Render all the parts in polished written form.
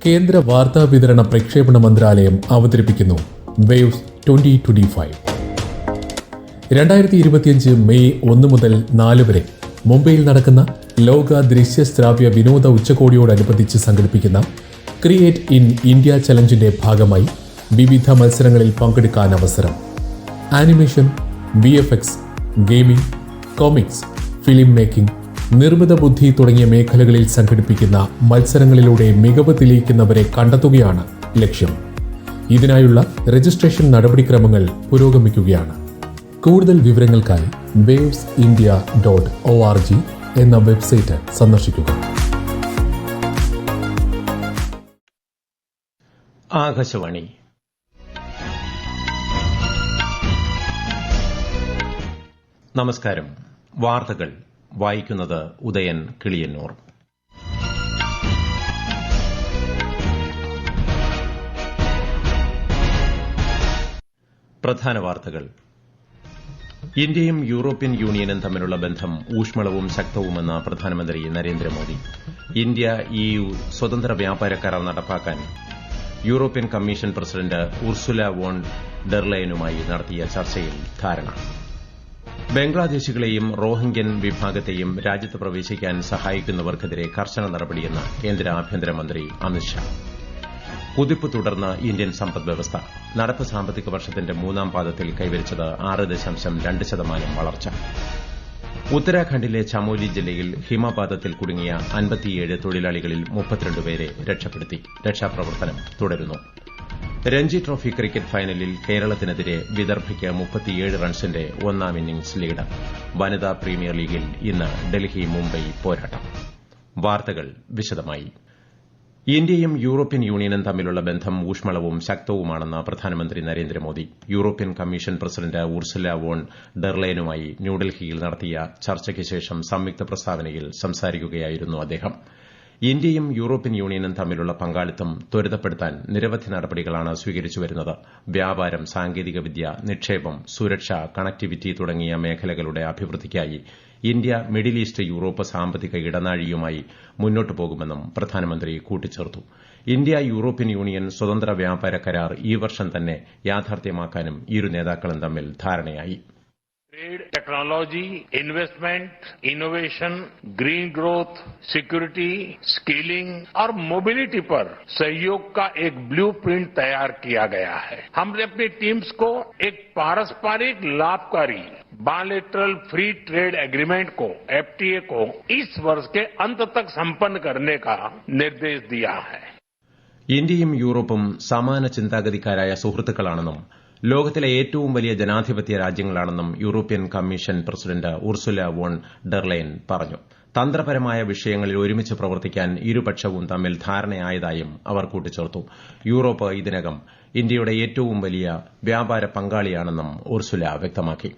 കേന്ദ്ര വാർത്താ വിതരണ പ്രക്ഷേപണ മന്ത്രാലയം അവതരിപ്പിക്കുന്നു വേവ്സ് 2025. 2025 മെയ് 1 മുതൽ 4 വരെ മുംബൈയിൽ നടക്കുന്ന ലോക ദൃശ്യശ്രാവ്യ വിനോദ ഉച്ചകോടിയോടനുബന്ധിച്ച് സംഘടിപ്പിക്കുന്ന ക്രിയേറ്റ് ഇൻ ഇന്ത്യ ചലഞ്ചിന്റെ ഭാഗമായി വിവിധ മത്സരങ്ങളിൽ പങ്കെടുക്കാൻ അവസരം. Animation, VFX, gaming, comics, film making, നിർമ്മിത ബുദ്ധി തുടങ്ങിയ മേഖലകളിൽ സംഘടിപ്പിക്കുന്ന മത്സരങ്ങളിലൂടെ മികവ് തെളിയിക്കുന്നവരെ കണ്ടെത്തുകയാണ് ലക്ഷ്യം. ഇതിനായുള്ള രജിസ്ട്രേഷൻ നടപടിക്രമങ്ങൾ പുരോഗമിക്കുകയാണ്. കൂടുതൽ വിവരങ്ങൾക്കായി wavesindia.org എന്ന വെബ്സൈറ്റ് സന്ദർശിക്കുക. ആകാശവാണി. നമസ്കാരം. വാർത്തകൾ വായിക്കുന്നത് ഉദയൻ കിളിയന്നൂർ. പ്രധാന വാർത്തകൾ. ഇന്ത്യയും യൂറോപ്യൻ യൂണിയനും തമ്മിലുള്ള ബന്ധം ഊഷ്മളവും ശക്തവുമെന്ന് പ്രധാനമന്ത്രി നരേന്ദ്രമോദി. ഇന്ത്യ EU സ്വതന്ത്ര വ്യാപാര കരാർ നടപ്പാക്കാൻ European Commission President Ursula von der ലെയനുമായി നടത്തിയ ചർച്ചയിൽ ധാരണ. ബംഗ്ലാദേശികളെയും റോഹിംഗ്യൻ വിഭാഗത്തെയും രാജ്യത്ത് പ്രവേശിക്കാൻ സഹായിക്കുന്നവർക്കെതിരെ കർശന നടപടിയെന്ന് കേന്ദ്ര ആഭ്യന്തരമന്ത്രി അമിത്ഷാ. കുതിപ്പ് തുടർന്ന് ഇന്ത്യൻ സമ്പദ്വ്യവസ്ഥ. നടപ്പ് സാമ്പത്തിക വർഷത്തിന്റെ മൂന്നാം പാദത്തിൽ കൈവരിച്ചത് 6.2% വളർച്ച. ഉത്തരാഖണ്ഡിലെ ചമോലി ജില്ലയിൽ ഹിമപാതത്തിൽ കുടുങ്ങിയ 57 തൊഴിലാളികളിൽ 32 പേരെ രക്ഷപ്പെടുത്തി. രക്ഷാപ്രവർത്തനം തുടരുന്നു. രഞ്ജി ട്രോഫി ക്രിക്കറ്റ് ഫൈനലിൽ കേരളത്തിനെതിരെ വിദർഭയ്ക്ക് 37 റൺസിന്റെ ഒന്നാം ഇന്നിംഗ്സ് ലീഡ്. വനിതാ പ്രീമിയർ ലീഗിൽ ഇന്ന് ഡൽഹി മുംബൈ പോരാട്ടം. വാർത്തകൾ വിശദമായി. ഇന്ത്യയും യൂറോപ്യൻ യൂണിയനും തമ്മിലുള്ള ബന്ധം ഊഷ്മളവും ശക്തവുമാണെന്ന് പ്രധാനമന്ത്രി Narendra Modi. European Commission President Ursula von der ലെയനുമായി ന്യൂഡൽഹിയിൽ നടത്തിയ ചർച്ചയ്ക്ക് ശേഷം സംയുക്ത പ്രസ്താവനയിൽ സംസാരിക്കുകയായിരുന്നു അദ്ദേഹം. ഇന്ത്യയും യൂറോപ്യൻ യൂണിയനും തമ്മിലുള്ള പങ്കാളിത്തം ത്വരിതപ്പെടുത്താൻ നിരവധി നടപടികളാണ് സ്വീകരിച്ചുവരുന്നത്. വ്യാപാരം, സാങ്കേതികവിദ്യ, നിക്ഷേപം, സുരക്ഷ, കണക്ടിവിറ്റി തുടങ്ങിയ മേഖലകളുടെ അഭിവൃദ്ധിക്കായി ഇന്ത്യ മിഡിൽ ഈസ്റ്റ് യൂറോപ്പ് സാമ്പത്തിക ഇടനാഴിയുമായി മുന്നോട്ടു പോകുമെന്നും പ്രധാനമന്ത്രി കൂട്ടിച്ചേർത്തു. ഇന്ത്യ യൂറോപ്യൻ യൂണിയൻ സ്വതന്ത്ര വ്യാപാര കരാർ ഈ വർഷം തന്നെ യാഥാർത്ഥ്യമാക്കാനും ഇരു നേതാക്കളും തമ്മിൽ ധാരണയായി. Trade, technology, investment, innovation, green growth, security, skilling और मोबिलिटी पर सहयोग का एक ब्लूप्रिंट तैयार किया गया है. हमने अपनी टीम्स को एक पारस्परिक लाभकारी बायलैटरल फ्री ट्रेड एग्रीमेंट को, FTA को इस वर्ष के अंत तक संपन्न करने का निर्देश दिया है. ഇന്ത്യയും യൂറോപ്പും സമാന ചിന്താഗതിക്കാരായ സുഹൃത്തുക്കളാണെന്നും ലോകത്തിലെ ഏറ്റവും വലിയ ജനാധിപത്യ രാജ്യങ്ങളാണെന്നും European Commission President Ursula von der Leyen പറഞ്ഞു. തന്ത്രപരമായ വിഷയങ്ങളിൽ ഒരുമിച്ച് പ്രവർത്തിക്കാൻ ഇരുപക്ഷവും തമ്മിൽ ധാരണയായതായും അവർ കൂട്ടിച്ചേർത്തു. യൂറോപ്പ് ഇതിനകം ഇന്ത്യയുടെ ഏറ്റവും വലിയ വ്യാപാര പങ്കാളിയാണെന്നും ഉർസുല വ്യക്തമാക്കി.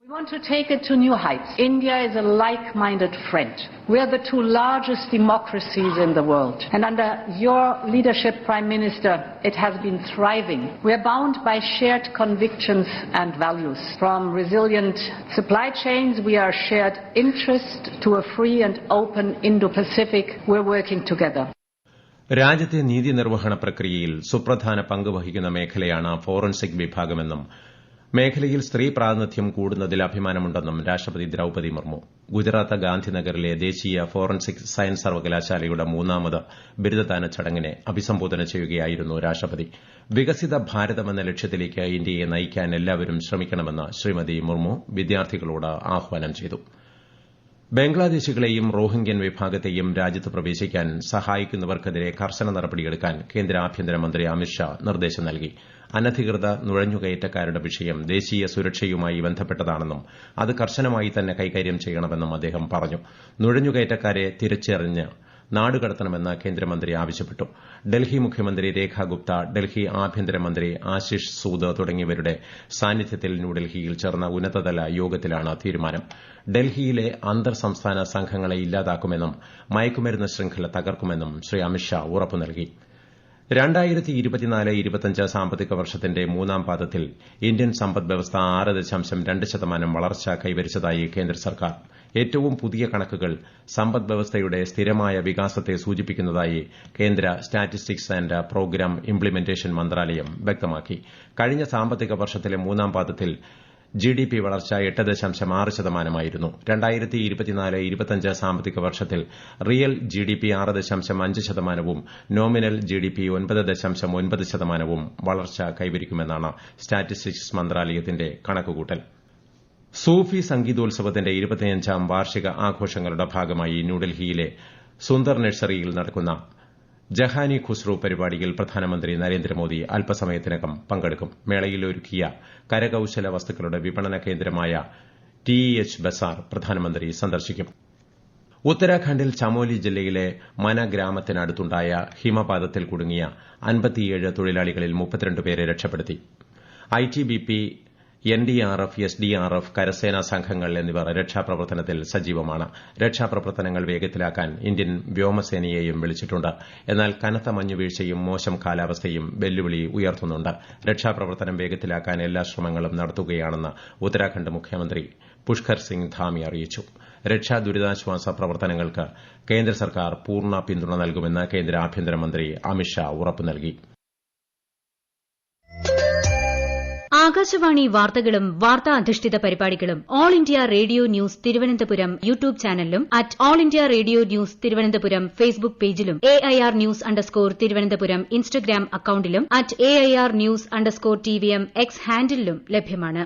We want to take it to new heights. India is a like-minded friend. We are the two largest democracies in the world. And under your leadership, Prime Minister, it has been thriving. We are bound by shared convictions and values. From resilient supply chains, we are shared interest to a free and open Indo-Pacific. We're working together. രാജ്യത്തെ നീതിനിർവഹണ പ്രക്രിയയിൽ സുപ്രധാന പങ്ക് വഹിക്കുന്ന മേഖലയാണ് forensic വിഭാഗമെന്നും മേഖലയിൽ സ്ത്രീ പ്രാതിനിധ്യം കൂടുന്നതിൽ അഭിമാനമുണ്ടെന്നും രാഷ്ട്രപതി ദ്രൌപദി മുർമു. ഗുജറാത്ത് ഗാന്ധിനഗറിലെ ദേശീയ ഫോറൻസിക് സയൻസ് സർവകലാശാലയുടെ 3ാമത് ബിരുദദാന ചടങ്ങിനെ അഭിസംബോധന ചെയ്യുകയായിരുന്നു രാഷ്ട്രപതി. വികസിത ഭാരതമെന്ന ലക്ഷ്യത്തിലേക്ക് ഇന്ത്യയെ നയിക്കാൻ എല്ലാവരും ശ്രമിക്കണമെന്ന് ശ്രീമതി മുർമു വിദ്യാർത്ഥികളോട് ആഹ്വാനം ചെയ്തു. ബംഗ്ലാദേശികളെയും റോഹിംഗ്യൻ വിഭാഗത്തെയും രാജ്യത്ത് പ്രവേശിക്കാൻ സഹായിക്കുന്നവർക്കെതിരെ കർശന നടപടിയെടുക്കാൻ കേന്ദ്ര ആഭ്യന്തരമന്ത്രി അമിത്ഷാ നിർദ്ദേശം നൽകി. അനധികൃത നുഴഞ്ഞുകയറ്റക്കാരുടെ വിഷയം ദേശീയ സുരക്ഷയുമായി ബന്ധപ്പെട്ടതാണെന്നും അത് കർശനമായി തന്നെ കൈകാര്യം ചെയ്യണമെന്നും അദ്ദേഹം പറഞ്ഞു. നുഴഞ്ഞുകയറ്റക്കാരെ തിരിച്ചറിഞ്ഞ് നാടുകടത്തണമെന്ന് കേന്ദ്രമന്ത്രി ആവശ്യപ്പെട്ടു. ഡൽഹി മുഖ്യമന്ത്രി രേഖ ഗുപ്ത, ഡൽഹി ആഭ്യന്തരമന്ത്രി ആശിഷ് സൂദ് തുടങ്ങിയവരുടെ സാന്നിധ്യത്തിൽ ന്യൂഡൽഹിയിൽ ചേർന്ന ഉന്നതതല യോഗത്തിലാണ് തീരുമാനം. ഡൽഹിയിലെ അന്തർ സംസ്ഥാന സംഘങ്ങളെ ഇല്ലാതാക്കുമെന്നും മയക്കുമരുന്ന് ശൃംഖല തകർക്കുമെന്നും ശ്രീ അമിത്ഷാ ഉറപ്പു നൽകി. 2024-25 സാമ്പത്തിക വർഷത്തിന്റെ മൂന്നാം പാദത്തിൽ ഇന്ത്യൻ സമ്പദ്വ്യവസ്ഥ 6.2% വളർച്ച കൈവരിച്ചതായി കേന്ദ്ര സർക്കാർ. ഏറ്റവും പുതിയ കണക്കുകൾ സമ്പദ്വ്യവസ്ഥയുടെ സ്ഥിരമായ വികാസത്തെ സൂചിപ്പിക്കുന്നതായി കേന്ദ്ര സ്റ്റാറ്റിസ്റ്റിക്സ് ആന്റ് പ്രോഗ്രാം ഇംപ്ലിമെന്റേഷൻ മന്ത്രാലയം വ്യക്തമാക്കി. കഴിഞ്ഞ സാമ്പത്തിക വർഷത്തിലെ മൂന്നാം പാദത്തിൽ ജിഡിപി വളർച്ച 8.6%. 2024-25 സാമ്പത്തിക വർഷത്തിൽ റിയൽ ജിഡിപി 6.5%, നോമിനൽ ജിഡിപി 9.9% വളർച്ച കൈവരിക്കുമെന്നാണ് സ്റ്റാറ്റിസ്റ്റിക്സ് മന്ത്രാലയത്തിന്റെ കണക്കുകൂട്ടൽ. സൂഫി സംഗീതോത്സവത്തിന്റെ 25ാം വാർഷിക ആഘോഷങ്ങളുടെ ഭാഗമായി ന്യൂഡൽഹിയിലെ സുന്ദർ നഴ്സറിയിൽ നടക്കുന്ന ജഹാനി ഖുസ്രു പരിപാടിയിൽ പ്രധാനമന്ത്രി നരേന്ദ്രമോദി അല്പസമയത്തിനകം പങ്കെടുക്കും. മേളയിൽ ഒരുക്കിയ കരകൌശല വസ്തുക്കളുടെ വിപണന കേന്ദ്രമായ ടിഇഎച്ച് ബസാർ പ്രധാനമന്ത്രി സന്ദർശിക്കും. ഉത്തരാഖണ്ഡിൽ ചമോലി ജില്ലയിലെ മന ഗ്രാമത്തിനടുത്തുണ്ടായ ഹിമപാതത്തിൽ കുടുങ്ങിയ 57 തൊഴിലാളികളിൽ 32 പേരെ രക്ഷപ്പെടുത്തി. ഐടിബിപി, എൻഡിആർഎഫ്, എസ്ഡിആർഎഫ്, കരസേനാ സംഘങ്ങൾ എന്നിവർ രക്ഷാപ്രവർത്തനത്തിൽ സജീവമാണ്. രക്ഷാപ്രവർത്തനങ്ങൾ വേഗത്തിലാക്കാൻ ഇന്ത്യൻ വ്യോമസേനയെയും വിളിച്ചിട്ടുണ്ട്. എന്നാൽ കനത്ത മഞ്ഞുവീഴ്ചയും മോശം കാലാവസ്ഥയും വെല്ലുവിളി ഉയർത്തുന്നുണ്ട്. രക്ഷാപ്രവർത്തനം വേഗത്തിലാക്കാൻ എല്ലാ ശ്രമങ്ങളും നടത്തുകയാണെന്ന് ഉത്തരാഖണ്ഡ് മുഖ്യമന്ത്രി പുഷ്കർ സിംഗ് ധാമി അറിയിച്ചു. രക്ഷാ ദുരിതാശ്വാസ പ്രവർത്തനങ്ങൾക്ക് കേന്ദ്ര സർക്കാർ പൂർണ്ണ പിന്തുണ നൽകുമെന്ന് കേന്ദ്ര ആഭ്യന്തരമന്ത്രി അമിത്ഷാ ഉറപ്പു നൽകി. ആകാശവാണി വാർത്തകളും വാർത്താ അധിഷ്ഠിത പരിപാടികളും All India Radio News Thiruvananthapuram YouTube ചാനലിലും @All India Radio News Thiruvananthapuram Facebook പേജിലും AIR ന്യൂസ് _തിരുവനന്തപുരം ഇൻസ്റ്റഗ്രാം അക്കൌണ്ടിലും @AIR ന്യൂസ് _TVM X ഹാൻഡിലും ലഭ്യമാണ്.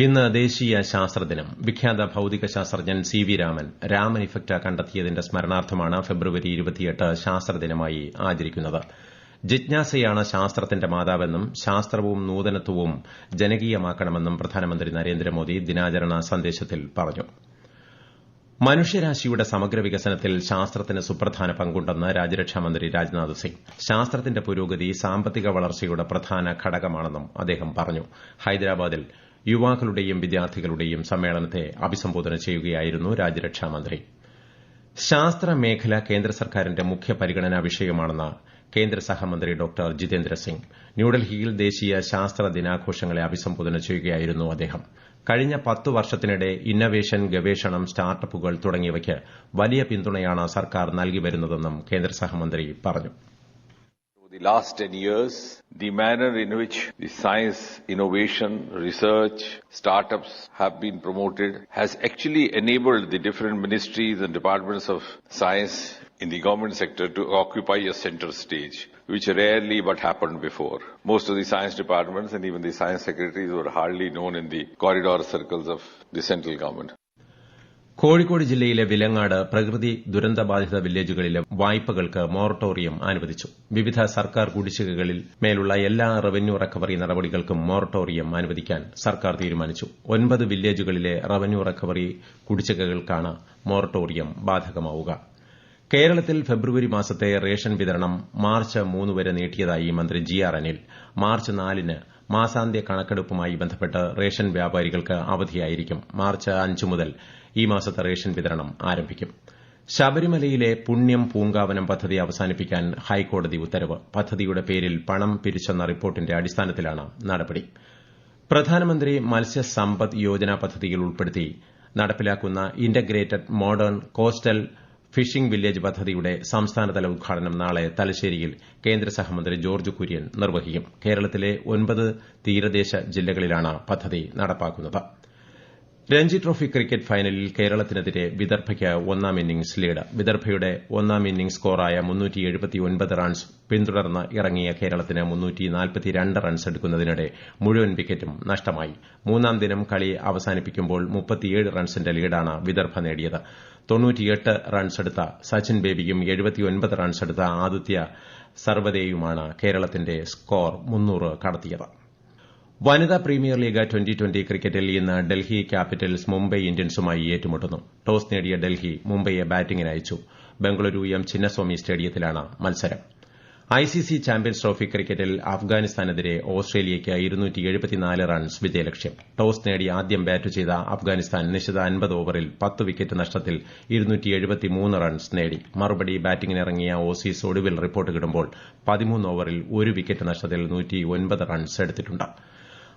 ഇന്ന് ദേശീയ ശാസ്ത്രദിനം. വിഖ്യാത ഭൌതിക ശാസ്ത്രജ്ഞൻ CV രാമൻ രാമൻ ഇഫക്റ്റ് കണ്ടെത്തിയതിന്റെ സ്മരണാർത്ഥമാണ് ഫെബ്രുവരി 28 ശാസ്ത്രദിനമായി ആചരിക്കുന്നത്. ജിജ്ഞാസയാണ് ശാസ്ത്രത്തിന്റെ മാതാവെന്നും ശാസ്ത്രവും നൂതനത്വവും ജനകീയമാക്കണമെന്നും പ്രധാനമന്ത്രി നരേന്ദ്രമോദി ദിനാചരണ സന്ദേശത്തിൽ പറഞ്ഞു. മനുഷ്യരാശിയുടെ സമഗ്ര വികസനത്തിൽ ശാസ്ത്രത്തിന് സുപ്രധാന പങ്കുണ്ടെന്ന് രാജ്യരക്ഷാമന്ത്രി രാജ്നാഥ് സിംഗ്. ശാസ്ത്രത്തിന്റെ പുരോഗതി സാമ്പത്തിക വളർച്ചയുടെ പ്രധാന ഘടകമാണെന്നും അദ്ദേഹം പറഞ്ഞു. ഹൈദരാബാദിൽ യുവാക്കളുടെയും വിദ്യാർത്ഥികളുടെയും സമ്മേളനത്തെ അഭിസംബോധന ചെയ്യുകയായിരുന്നു രാജ്യരക്ഷാമന്ത്രി. ശാസ്ത്ര മേഖല കേന്ദ്ര സർക്കാരിന്റെ മുഖ്യ പരിഗണനാ വിഷയമാണെന്ന് കേന്ദ്ര സഹമന്ത്രി ഡോക്ടർ ജിതേന്ദ്ര സിംഗ്. ന്യൂഡൽഹിയിൽ ദേശീയ ശാസ്ത്ര ദിനാഘോഷങ്ങളെ അഭിസംബോധന ചെയ്യുകയായിരുന്നു അദ്ദേഹം. കഴിഞ്ഞ 10 വർഷത്തിനിടെ ഇന്നവേഷൻ, ഗവേഷണം, സ്റ്റാർട്ടപ്പുകൾ തുടങ്ങിയവയ്ക്ക് വലിയ പിന്തുണയാണ് സർക്കാർ നൽകി വരുന്നതെന്നും കേന്ദ്ര സഹമന്ത്രി പറഞ്ഞു. The last 10 years, the manner in which the science, innovation, research, startups have been promoted has actually enabled the different ministries and departments of science in the government sector to occupy a center stage, which rarely but happened before. Most of the science departments and even the science secretaries were hardly known in the corridor circles of the central government. Kozhikode ജില്ലയിലെ വിലങ്ങാട് പ്രകൃതി ദുരന്തബാധിത വില്ലേജുകളിലെ വായ്പകൾക്ക് moratorium അനുവദിച്ചു. വിവിധ സർക്കാർ കുടിശ്ശികകളിൽ മേലുള്ള എല്ലാ revenue recovery നടപടികൾക്കും moratorium അനുവദിക്കാൻ സർക്കാർ തീരുമാനിച്ചു. 9 വില്ലേജുകളിലെ റവന്യൂ റിക്കവറി കുടിശ്ശികകൾക്കാണ് മൊറട്ടോറിയം ബാധകമാവുക. കേരളത്തിൽ ഫെബ്രുവരി മാസത്തെ റേഷൻ വിതരണം മാർച്ച് 3 വരെ നീട്ടിയതായി മന്ത്രി GR അനിൽ. മാർച്ച് 4-ന് മാസാന്ത്യ കണക്കെടുപ്പുമായി ബന്ധപ്പെട്ട് റേഷൻ വ്യാപാരികൾക്ക് അവധിയായിരിക്കും. മാർച്ച് 5 മുതൽ ഈ മാസത്തെ റേഷൻ വിതരണം ആരംഭിക്കും. ശബരിമലയിലെ പുണ്യം പൂങ്കാവനം പദ്ധതി അവസാനിപ്പിക്കാൻ ഹൈക്കോടതി ഉത്തരവ്. പദ്ധതിയുടെ പേരിൽ പണം പിരിച്ചെന്ന റിപ്പോർട്ടിന്റെ അടിസ്ഥാനത്തിലാണ് നടപടി. പ്രധാനമന്ത്രി മത്സ്യസമ്പദ് യോജന പദ്ധതിയിൽ ഉൾപ്പെടുത്തി നടപ്പിലാക്കുന്ന integrated modern coastal phishing village പദ്ധതിയുടെ സംസ്ഥാനതല ഉദ്ഘാടനം നാളെ തലശ്ശേരിയിൽ കേന്ദ്ര സഹമന്ത്രി ജോർജ് കുര്യൻ നിർവഹിക്കും. കേരളത്തിലെ 9 തീരദേശ ജില്ലകളിലാണ് പദ്ധതി നടപ്പാക്കുന്നത്. രഞ്ജി ട്രോഫി ക്രിക്കറ്റ് ഫൈനലിൽ കേരളത്തിനെതിരെ വിദർഭയ്ക്ക് 1ാം ഇന്നിംഗ്സ് ലീഡ്. വിദർഭയുടെ 1ാം ഇന്നിംഗ്സ് സ്കോറായ 379 റൺസ് പിന്തുടർന്ന് ഇറങ്ങിയ കേരളത്തിന് 342 റൺസ് എടുക്കുന്നതിനിടെ മുഴുവൻ വിക്കറ്റും നഷ്ടമായി. 3ാം ദിനം കളി അവസാനിപ്പിക്കുമ്പോൾ 37 റൺസിന്റെ ലീഡാണ് വിദർഭ നേടിയത്. 98 റൺസ് എടുത്ത സച്ചിൻ ബേബിയും 79 റൺസ് എടുത്ത ആദിത്യ സർവദേയുമാണ് കേരളത്തിന്റെ സ്കോർ 300 കടത്തിയത്. വനിതാ പ്രീമിയർ ലീഗ് 2020 ക്രിക്കറ്റിൽ ഇന്ന് ഡൽഹി ക്യാപിറ്റൽസ് മുംബൈ ഇന്ത്യൻസുമായി ഏറ്റുമുട്ടുന്നു. ടോസ് നേടിയ ഡൽഹി മുംബൈയെ ബാറ്റിംഗിന് അയച്ചു. ബംഗളൂരു ചിന്നസ്വാമി സ്റ്റേഡിയത്തിലാണ് മത്സരം. ICC ചാമ്പ്യൻസ് ട്രോഫി ക്രിക്കറ്റിൽ അഫ്ഗാനിസ്ഥാനെതിരെ ഓസ്ട്രേലിയയ്ക്ക് 274 റൺസ് വിജയലക്ഷ്യം. ടോസ് നേടി ആദ്യം ബാറ്റ് ചെയ്ത അഫ്ഗാനിസ്ഥാൻ നിശ്ചിത 50 ഓവറിൽ 10 വിക്കറ്റ് നഷ്ടത്തിൽ 273 റൺസ് നേടി. മറുപടി ബാറ്റിംഗിനിറങ്ങിയ ഓസീസ് ഒടുവിൽ റിപ്പോർട്ട് കിടുമ്പോൾ 13 ഓവറിൽ 1 വിക്കറ്റ് നഷ്ടത്തിൽ 109 റൺസ് എടുത്തിട്ടുണ്ട്.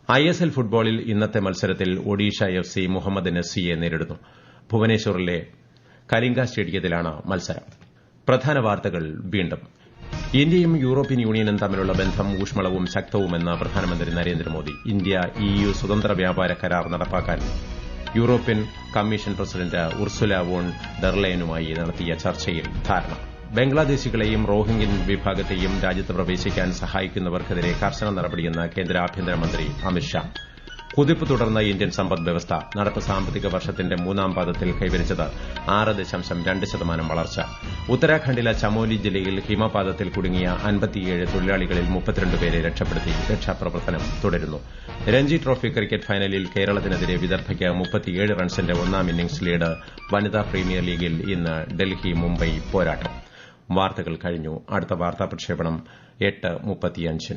ISL ഫുട്ബോളിൽ ഇന്നത്തെ മത്സരത്തിൽ ഒഡീഷ FC മുഹമ്മദ് നസിയെ നേരിടുന്നു. ഭുവനേശ്വറിലെ കലിംഗ സ്റ്റേഡിയത്തിലാണ് മത്സരം. പ്രധാന വാർത്തകൾ വീണ്ടും. ഇന്ത്യയും യൂറോപ്യൻ യൂണിയനും തമ്മിലുള്ള ബന്ധം ഊഷ്മളവും ശക്തവുമെന്ന് പ്രധാനമന്ത്രി നരേന്ദ്രമോദി. ഇന്ത്യ EU സ്വതന്ത്ര വ്യാപാര കരാർ നടപ്പാക്കാൻ European Commission President Ursula von der ലെയനുമായി നടത്തിയ ചർച്ചയിൽ ധാരണ. ബംഗ്ലാദേശികളെയും റോഹിംഗ്യൻ വിഭാഗത്തെയും രാജ്യത്ത് പ്രവേശിക്കാൻ സഹായിക്കുന്നവർക്കെതിരെ കർശന നടപടിയെന്ന് കേന്ദ്ര ആഭ്യന്തരമന്ത്രി അമിത്ഷാ. കുതിപ്പ് തുടർന്ന ഇന്ത്യൻ സമ്പദ്വ്യവസ്ഥ നടപ്പ് സാമ്പത്തിക വർഷത്തിന്റെ മൂന്നാം പാദത്തിൽ കൈവരിച്ചത് 6.2% വളർച്ച. ഉത്തരാഖണ്ഡിലെ ചമോലി ജില്ലയിൽ ഹിമപാതത്തിൽ കുടുങ്ങിയ 57 തൊഴിലാളികളിൽ 32 പേരെ രക്ഷപ്പെടുത്തി. രക്ഷാപ്രവർത്തനം തുടരുന്നു. രഞ്ജി ട്രോഫി ക്രിക്കറ്റ് ഫൈനലിൽ കേരളത്തിനെതിരെ വിദർഭയ്ക്ക് 37 റൺസിന്റെ ഒന്നാം ഇന്നിംഗ്സ് ലീഡ്. വനിതാ പ്രീമിയർ ലീഗിൽ ഇന്ന് ഡൽഹി മുംബൈ പോരാട്ടം. വാർത്തകൾ കഴിഞ്ഞു. അടുത്ത വാർത്താ പ്രക്ഷേപണം 8:35.